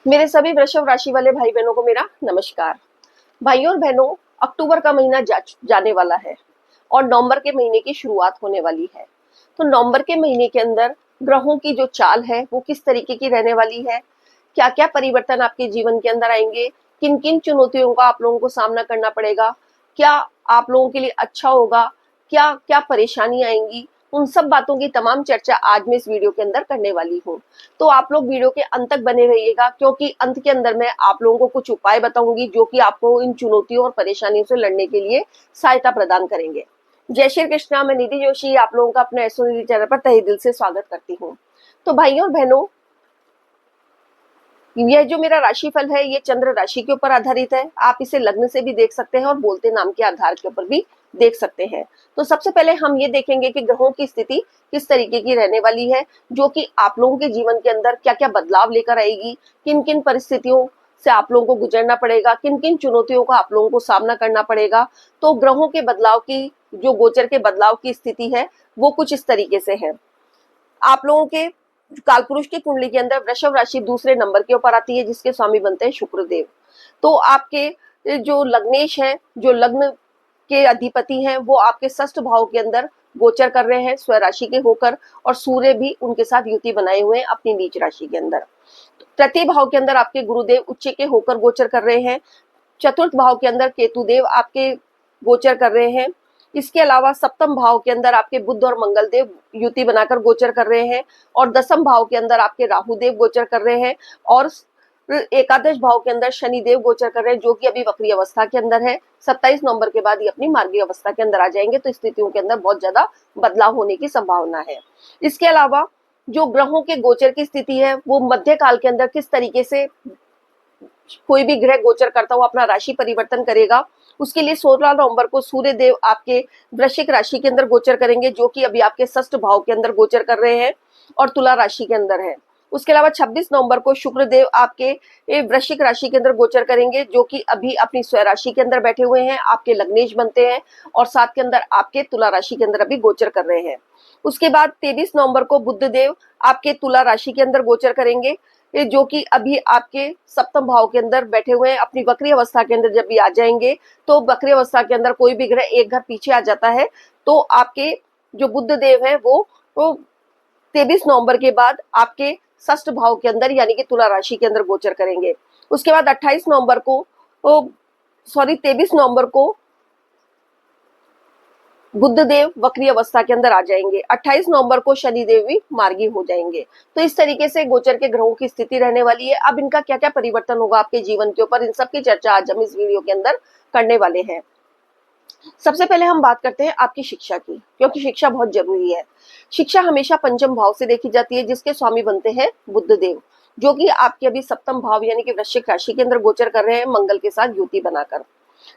मेरे सभी वृषभ राशि वाले भाई बहनों को मेरा नमस्कार। भाइयों और बहनों, अक्टूबर का महीना जाने वाला है और नवंबर के महीने की शुरुआत होने वाली है। तो नवंबर के महीने के अंदर ग्रहों की जो चाल है वो किस तरीके की रहने वाली है, क्या क्या परिवर्तन आपके जीवन के अंदर आएंगे, किन किन चुनौतियों का आप लोगों को सामना करना पड़ेगा, क्या आप लोगों के लिए अच्छा होगा, क्या क्या परेशानी आएंगी, उन सब बातों की तमाम चर्चा आज मैं इस वीडियो के अंदर करने वाली हूँ। तो आप लोग वीडियो के अंत तक बने रहिएगा, क्योंकि अंत के अंदर मैं आप लोगों को कुछ उपाय बताऊंगी जो कि आपको इन चुनौतियों और परेशानियों से लड़ने के लिए सहायता प्रदान करेंगे। जय श्री कृष्णा। मैं निधि जोशी आप लोगों का अपने एस्ट्रो निधि चैनल पर तहे दिल से स्वागत करती हूँ। तो भाइयों और बहनों, यह जो मेरा राशिफल है ये चंद्र राशि के ऊपर आधारित है। आप इसे लग्न से भी देख सकते हैं और बोलते नाम के आधार के ऊपर भी देख सकते हैं। तो सबसे पहले हम ये देखेंगे कि ग्रहों की स्थिति किस तरीके की रहने वाली है, जो कि आप लोगों के जीवन के अंदर क्या क्या बदलाव लेकर आएगी, किन किन परिस्थितियों से आप लोगों को गुजरना पड़ेगा, किन किन चुनौतियों का आप लोगों को सामना करना पड़ेगा। तो ग्रहों के बदलाव की जो गोचर के बदलाव की स्थिति है वो कुछ इस तरीके से है। आप लोगों के कालपुरुष की कुंडली के अंदर वृषभ राशि दूसरे नंबर के ऊपर आती है, जिसके स्वामी बनते हैं शुक्रदेव। तो आपके जो लग्नेश है, जो लग्न के अधिपति हैं, वो आपके षष्ठ भाव के अंदर गोचर कर रहे हैं स्वराशि के होकर, और सूर्य भी उनके साथ युति बनाए हुए हैं अपनी नीच राशि के अंदर। तृतीय भाव के अंदर आपके गुरुदेव उच्च के होकर गोचर कर रहे हैं। चतुर्थ भाव के अंदर केतुदेव आपके गोचर कर रहे हैं। इसके अलावा सप्तम भाव के अंदर आपके बुध और मंगल देव युति बनाकर गोचर कर रहे हैं, और दसम भाव के अंदर आपके राहु देव गोचर कर रहे हैं, और एकादश भाव के अंदर शनि देव गोचर कर रहे हैं, जो कि अभी वक्री अवस्था के अंदर है। 27 नवंबर के बाद ये अपनी मार्गी अवस्था के अंदर आ जाएंगे। तो स्थितियों के अंदर बहुत ज्यादा बदलाव होने की संभावना है। इसके अलावा जो ग्रहों के गोचर की स्थिति है वो मध्य काल के अंदर किस तरीके से कोई भी ग्रह गोचर करता हुआ अपना राशि परिवर्तन करेगा, उसके लिए 16 नवंबर को सूर्य देव आपके वृश्चिक राशि के अंदर गोचर करेंगे, जो कि अभी आपके षष्ठ भाव के अंदर गोचर कर रहे हैं और तुला राशि के अंदर है। उसके अलावा 26 नवंबर को शुक्र देव आपके वृश्चिक राशि के अंदर गोचर करेंगे, जो कि अभी अपनी स्वयं राशि के अंदर बैठे हुए हैं, आपके लग्नेश बनते हैं, और साथ के अंदर आपके तुला राशि के अंदर अभी गोचर कर रहे हैं। उसके बाद 23 नवंबर को बुध देव आपके तुला राशि के अंदर गोचर करेंगे, जो कि अभी आपके सप्तम भाव के अंदर बैठे हुए हैं। अपनी वक्री अवस्था के अंदर जब भी आ जाएंगे, तो वक्री अवस्था के अंदर कोई भी ग्रह एक घर पीछे आ जाता है, तो आपके जो बुध देव है वो 23 नवंबर के बाद आपके षष्ठ भाव के अंदर यानी कि तुला राशि के अंदर गोचर करेंगे। उसके बाद 23 नवंबर को बुध देव वक्री अवस्था के अंदर आ जाएंगे। 28 नवंबर को शनि देव भी मार्गी हो जाएंगे। तो इस तरीके से गोचर के ग्रहों की स्थिति रहने वाली है। अब इनका क्या क्या परिवर्तन होगा आपके जीवन के ऊपर, इन सब की चर्चा आज हम इस वीडियो के अंदर करने वाले हैं। सबसे पहले हम बात करते हैं आपकी शिक्षा की, क्योंकि शिक्षा बहुत जरूरी है। शिक्षा हमेशा पंचम भाव से देखी जाती है, जिसके स्वामी बनते हैं बुध देव, जो कि आपके अभी सप्तम भाव यानी कि वृश्चिक राशि के अंदर गोचर कर रहे हैं मंगल के साथ युति बनाकर।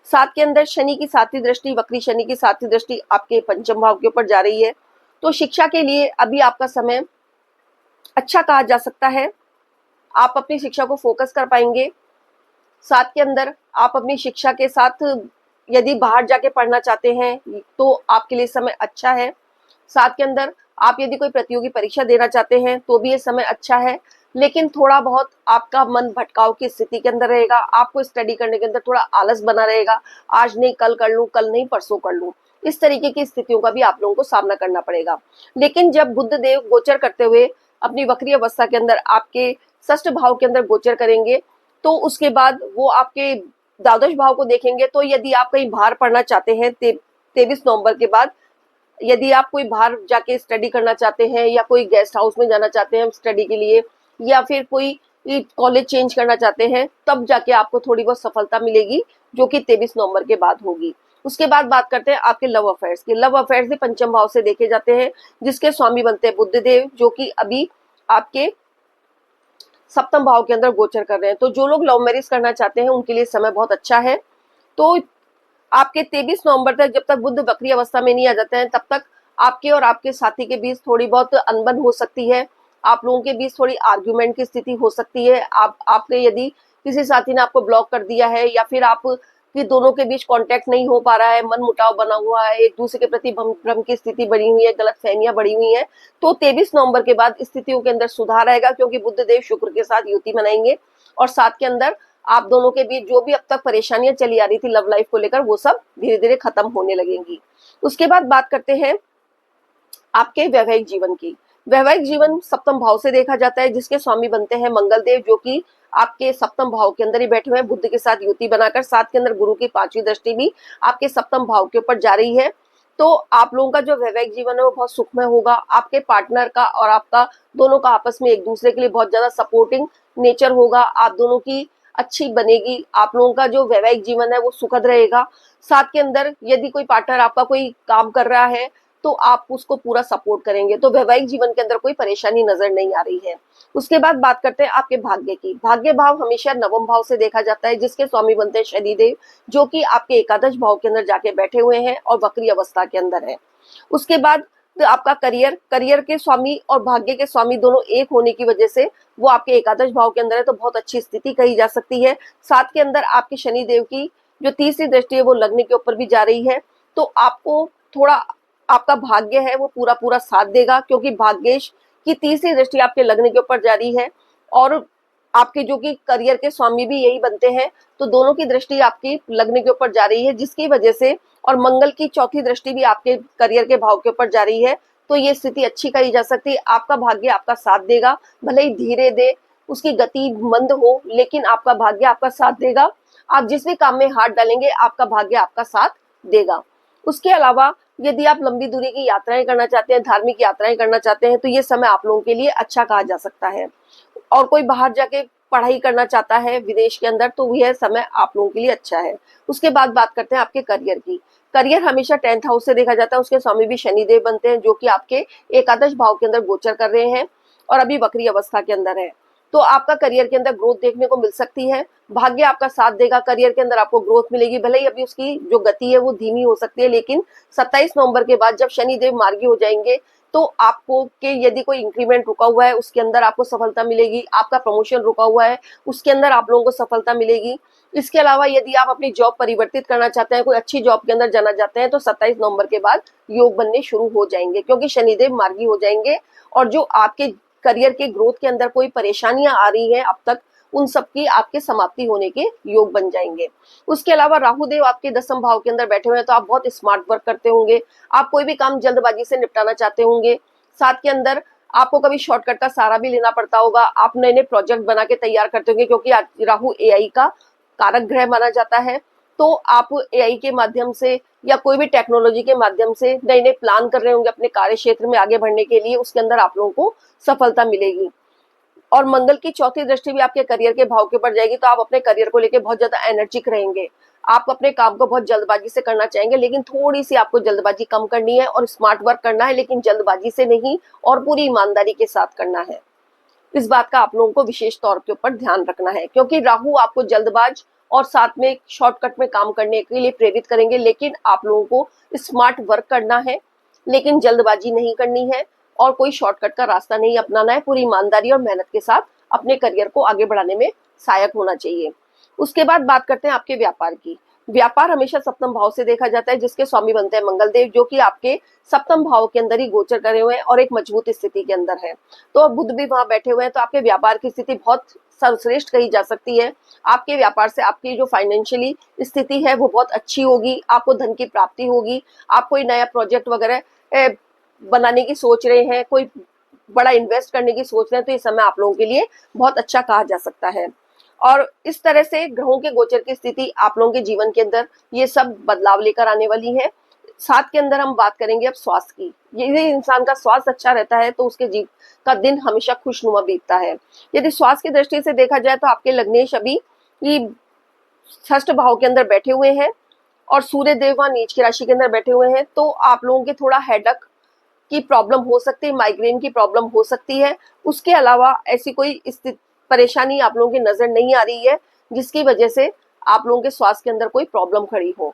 साथ के अंदर शनि की सातवीं दृष्टि, वक्री शनि की सातवीं दृष्टि आपके पंचम भाव के ऊपर जा रही है। तो शिक्षा के लिए अभी आपका समय अच्छा कहा जा सकता है। आप अपनी शिक्षा को फोकस कर पाएंगे। साथ के अंदर आप अपनी शिक्षा के साथ यदि बाहर जाके पढ़ना चाहते हैं तो आपके लिए समय अच्छा है। साथ के अंदर आप यदि कोई प्रतियोगी परीक्षा देना चाहते हैं तो भी ये समय अच्छा है, लेकिन थोड़ा बहुत आपका मन भटकाव की स्थिति के अंदर रहेगा। आपको स्टडी करने के अंदर थोड़ा आलस बना रहेगा, आज नहीं कल कर लूं, कल नहीं परसों कर लूं, इस तरीके की स्थितियों का भी आप लोगों को सामना करना पड़ेगा। लेकिन जब बुध देव गोचर करते हुए अपनी वक्री अवस्था के अंदर आपके षष्ठ भाव के अंदर गोचर करेंगे, तो उसके बाद वो आपके द्वादश भाव को देखेंगे। तो यदि आप कहीं बाहर पढ़ना चाहते हैं 23 नवंबर के बाद, यदि आप कोई बाहर जाके स्टडी करना चाहते हैं या कोई गेस्ट हाउस में जाना चाहते हैं स्टडी के लिए, या फिर कोई कॉलेज चेंज करना चाहते हैं, तब जाके आपको थोड़ी बहुत सफलता मिलेगी, जो कि 23 नवंबर के बाद होगी। उसके बाद बात करते हैं आपके लव अफेयर्स की। लव अफेयर्स भी पंचम भाव से देखे जाते हैं, जिसके स्वामी बनते हैं बुध देव, जो कि अभी आपके सप्तम भाव के अंदर गोचर कर रहे हैं। तो जो लोग लव मैरिज करना चाहते हैं उनके लिए समय बहुत अच्छा है। तो आपके 23 नवंबर तक, जब तक बुध वक्री अवस्था में नहीं आ जाते हैं, तब तक आपके और आपके साथी के बीच थोड़ी बहुत अनबन हो सकती है। आप लोगों के बीच थोड़ी आर्ग्यूमेंट की स्थिति हो सकती है। आपके यदि किसी साथी ने आपको ब्लॉक कर दिया है, या फिर आप कि दोनों के बीच कांटेक्ट नहीं हो पा रहा है, मन मुटाव बना हुआ है, एक दूसरे के प्रति भ्रम की स्थिति बनी हुई है, गलत फहमियां बढ़ी हुई है, तो 23 नवंबर के बाद स्थितियों के अंदर सुधार आएगा, क्योंकि बुध देव शुक्र के साथ युति बनाएंगे और साथ के अंदर आप दोनों के बीच जो भी अब तक परेशानियां चली आ रही थी लव लाइफ को लेकर, वो सब धीरे धीरे खत्म होने लगेंगी। उसके बाद बात करते हैं आपके वैवाहिक जीवन की। वैवाहिक जीवन सप्तम भाव से देखा जाता है, जिसके स्वामी बनते हैं मंगल देव, जो कि आपके सप्तम भाव के अंदर ही बैठे हुए हैं बुध के साथ युति बनाकर। साथ के अंदर गुरु की 5वीं दृष्टि भी आपके सप्तम भाव के ऊपर जा रही है। तो आप लोगों का जो वैवाहिक जीवन है वो बहुत सुखमय होगा। आपके पार्टनर का और आपका दोनों का आपस में एक दूसरे के लिए बहुत ज्यादा सपोर्टिंग नेचर होगा। आप दोनों की अच्छी बनेगी। आप लोगों का जो वैवाहिक जीवन है वो सुखद रहेगा। साथ के अंदर यदि कोई पार्टनर आपका कोई काम कर रहा है तो आप उसको पूरा सपोर्ट करेंगे। तो वैवाहिक जीवन के अंदर कोई परेशानी नजर नहीं आ रही है। उसके बाद बात करते हैं आपके भाग्य की। भाग्य भाव हमेशा नवम भाव से देखा जाता है, जिसके स्वामी बनते हैं शनिदेव, जो कि आपके एकादश भाव के अंदर जाके बैठे हुए हैं और वक्री अवस्था के अंदर है। उसके बाद तो आपका करियर के स्वामी और भाग्य के स्वामी दोनों एक होने की वजह से वो आपके एकादश भाव के अंदर है, तो बहुत अच्छी स्थिति कही जा सकती है। साथ के अंदर आपके शनिदेव की जो तीसरी दृष्टि है वो लग्न के ऊपर भी जा रही है। तो आपको थोड़ा आपका भाग्य है वो पूरा पूरा साथ देगा, क्योंकि भाग्येश की तीसरी दृष्टि आपके लग्न के ऊपर जा रही है और आपके जो कि करियर के स्वामी भी यही बनते हैं, तो दोनों की दृष्टि आपकी लग्न के ऊपर जा रही है, जिसकी वजह से और मंगल की चौथी दृष्टि भी आपके करियर के भाव के ऊपर जा रही है। तो ये स्थिति अच्छी कही जा सकती है। आपका भाग्य आपका साथ देगा, भले ही धीरे दे, उसकी गति मंद हो, लेकिन आपका भाग्य आपका साथ देगा। आप जिस भी काम में हाथ डालेंगे आपका भाग्य आपका साथ देगा। उसके अलावा यदि आप लंबी दूरी की यात्राएं करना चाहते हैं, धार्मिक यात्राएं करना चाहते हैं, तो ये समय आप लोगों के लिए अच्छा कहा जा सकता है। और कोई बाहर जाके पढ़ाई करना चाहता है विदेश के अंदर, तो यह समय आप लोगों के लिए अच्छा है। उसके बाद बात करते हैं आपके करियर की। करियर हमेशा 10th हाउस से देखा जाता है, उसके स्वामी भी शनिदेव बनते हैं, जो कि आपके एकादश भाव के अंदर गोचर कर रहे हैं और अभी वक्री अवस्था के अंदर है। तो आपका करियर के अंदर ग्रोथ देखने को मिल सकती है। भाग्य आपका साथ देगा, करियर के अंदर आपको ग्रोथ मिलेगी। भले ही अभी उसकी जो गति है वो धीमी हो सकती है, लेकिन 27 नवंबर के बाद जब शनिदेव मार्गी हो जाएंगे तो आपको के यदि कोई इंक्रीमेंट रुका हुआ है उसके अंदर आपको सफलता मिलेगी। आपका प्रमोशन रुका हुआ है उसके अंदर आप लोगों को सफलता मिलेगी। इसके अलावा यदि आप अपनी जॉब परिवर्तित करना चाहते हैं, कोई अच्छी जॉब के अंदर जाना चाहते हैं, तो 27 नवंबर के बाद योग बनने शुरू हो जाएंगे, क्योंकि शनिदेव मार्गी हो जाएंगे और जो आपके करियर के ग्रोथ के अंदर कोई परेशानियां आ रही हैं अब तक, उन सब की आपके समाप्ति होने के योग बन जाएंगे। उसके अलावा राहु देव आपके 10th भाव के अंदर बैठे हुए हैं, तो आप बहुत स्मार्ट वर्क करते होंगे। आप कोई भी काम जल्दबाजी से निपटाना चाहते होंगे। साथ के अंदर आपको कभी शॉर्टकट का सहारा भी लेना पड़ता होगा। आप नए नए प्रोजेक्ट बना के तैयार करते होंगे, क्योंकि राहु एआई का कारक ग्रह माना जाता है। तो आप एआई के माध्यम से या कोई भी टेक्नोलॉजी के माध्यम से नए नए प्लान कर रहे होंगे अपने कार्य क्षेत्र में आगे बढ़ने के लिए, उसके अंदर आप लोगों को सफलता मिलेगी। और मंगल की चौथी दृष्टि भी आपके करियर के भाव के ऊपर जाएगी, तो आप अपने करियर को लेकर बहुत ज्यादा एनर्जिक रहेंगे। आप अपने काम को बहुत जल्दबाजी से करना चाहेंगे, लेकिन थोड़ी सी आपको जल्दबाजी कम करनी है और स्मार्ट वर्क करना है, लेकिन जल्दबाजी से नहीं और पूरी ईमानदारी के साथ करना है। इस बात का आप लोगों को विशेष तौर के ऊपर ध्यान रखना है, क्योंकि राहु आपको जल्दबाज और साथ में शॉर्टकट में काम करने के लिए प्रेरित करेंगे, लेकिन आप लोगों को स्मार्ट वर्क करना है, लेकिन जल्दबाजी नहीं करनी है और कोई शॉर्टकट का रास्ता नहीं अपनाना है। पूरी ईमानदारी और मेहनत के साथ अपने करियर को आगे बढ़ाने में सहायक होना चाहिए। उसके बाद बात करते हैं आपके व्यापार की। व्यापार हमेशा सप्तम भाव से देखा जाता है, जिसके स्वामी बनते हैं मंगल देव, जो कि आपके सप्तम भाव के अंदर ही गोचर करे हुए हैं और एक मजबूत स्थिति के अंदर है। तो अब बुध भी वहां बैठे हुए हैं, तो आपके व्यापार की स्थिति बहुत सर्वश्रेष्ठ कही जा सकती है। आपके व्यापार से आपकी जो फाइनेंशियली स्थिति है वो बहुत अच्छी होगी। आपको धन की प्राप्ति होगी। आप कोई नया प्रोजेक्ट वगैरह बनाने की सोच रहे हैं, कोई बड़ा इन्वेस्ट करने की सोच रहे हैं, तो इस समय आप लोगों के लिए बहुत अच्छा कहा जा सकता है। और इस तरह से ग्रहों के गोचर की स्थिति आप लोगों के जीवन के अंदर ये सब बदलाव लेकर आने वाली है। साथ के अंदर हम बात करेंगे अब स्वास्थ्य की। यदि इंसान का स्वास्थ्य अच्छा रहता है तो उसके जीवन का दिन हमेशा खुशनुमा बीतता है। यदि स्वास्थ्य की दृष्टि से देखा जाए तो आपके लग्नेश अभी षष्ठ भाव के अंदर बैठे हुए हैं और सूर्य देव वहां नीच की राशि के अंदर बैठे हुए हैं, तो आप लोगों के थोड़ा हेडक की प्रॉब्लम हो सकती है, माइग्रेन की प्रॉब्लम हो सकती है। उसके अलावा ऐसी कोई परेशानी आप लोगों की नजर नहीं आ रही है जिसकी वजह से आप लोगों के स्वास्थ्य के अंदर कोई प्रॉब्लम खड़ी हो।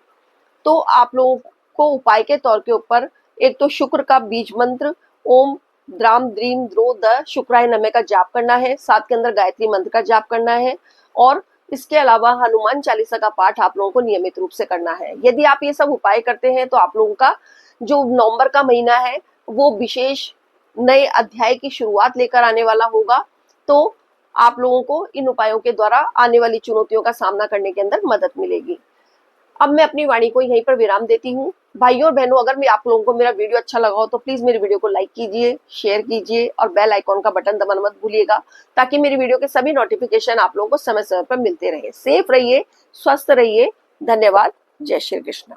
तो आप लोगों को उपाय के तौर के ऊपर एक तो शुक्र का बीज मंत्र ओम द्राम द्रीम द्रो द शुक्राय नमः का जाप करना है। साथ के अंदर गायत्री मंत्र का जाप करना है और इसके अलावा हनुमान चालीसा का पाठ आप लोगों को नियमित रूप से करना है। यदि आप ये सब उपाय करते हैं तो आप लोगों का जो नवंबर का महीना है वो विशेष नए अध्याय की शुरुआत लेकर आने वाला होगा। तो आप लोगों को इन उपायों के द्वारा आने वाली चुनौतियों का सामना करने के अंदर मदद मिलेगी। अब मैं अपनी वाणी को यहीं पर विराम देती हूँ। भाइयों और बहनों, अगर मैं आप लोगों को मेरा वीडियो अच्छा लगा हो तो प्लीज मेरी वीडियो को लाइक कीजिए, शेयर कीजिए और बेल आइकॉन का बटन दबाना मत भूलिएगा, ताकि मेरी वीडियो के सभी नोटिफिकेशन आप लोगों को समय समय पर मिलते रहे। सेफ रहिए, स्वस्थ रहिए। धन्यवाद। जय श्री कृष्ण।